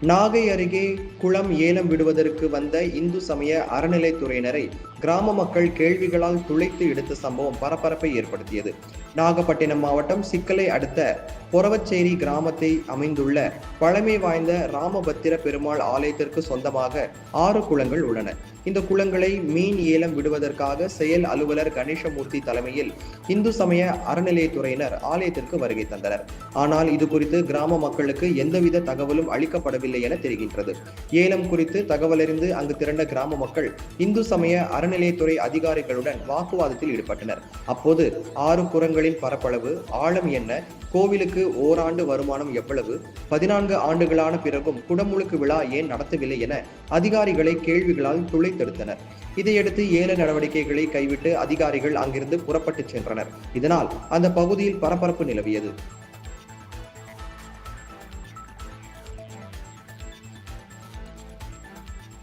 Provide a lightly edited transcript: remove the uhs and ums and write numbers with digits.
நாகை அருகே குளம் ஏலம் விடுவதற்கு வந்த இந்து சமய அறநிலைத்துறையினரை கிராம மக்கள் கேள்விகளால் துளைத்து எடுத்த சம்பவம் பரபரப்பை ஏற்படுத்தியது. நாகப்பட்டினம் மாவட்டம் சிக்கலை அடுத்த பொறவச்சேரி கிராமத்தை அமைந்துள்ள பழமை வாய்ந்த ராமபத்திர பெருமாள் ஆலயத்திற்கு சொந்தமாக 6 குளங்கள் உள்ளன. இந்த குளங்களை மீன் ஏலம் விடுவதற்காக செயல் அலுவலர் கணேசமூர்த்தி தலைமையில் இந்து சமய அறநிலையத்துறையினர் ஆலயத்திற்கு வருகை தந்தனர். ஆனால் இது குறித்து கிராம மக்களுக்கு எந்தவித தகவலும் அளிக்கப்படவில்லை என தெரிகின்றது. ஏலம் குறித்து தகவலறிந்து அங்கு திரண்ட கிராம மக்கள் இந்து சமய அறநிலையத்துறை அதிகாரிகளுடன் வாக்குவாதத்தில் ஈடுபட்டனர். அப்போது 6 குளங்களின் பரப்பளவு, ஆழம் என்ன, கோவிலுக்கு ஓராண்டு வருமானம் எவ்வளவு, 14 ஆண்டுகளான பிறகும் குடமுழுக்கு விழா ஏன் நடத்தவில்லை என அதிகாரிகளை கேள்விகளால் துளைத்தெடுத்தனர். இதையடுத்து ஏல நடவடிக்கைகளை கைவிட்டு அதிகாரிகள் அங்கிருந்து புறப்பட்டு சென்றனர். இதனால் அந்த பகுதியில் பரபரப்பு நிலவியது.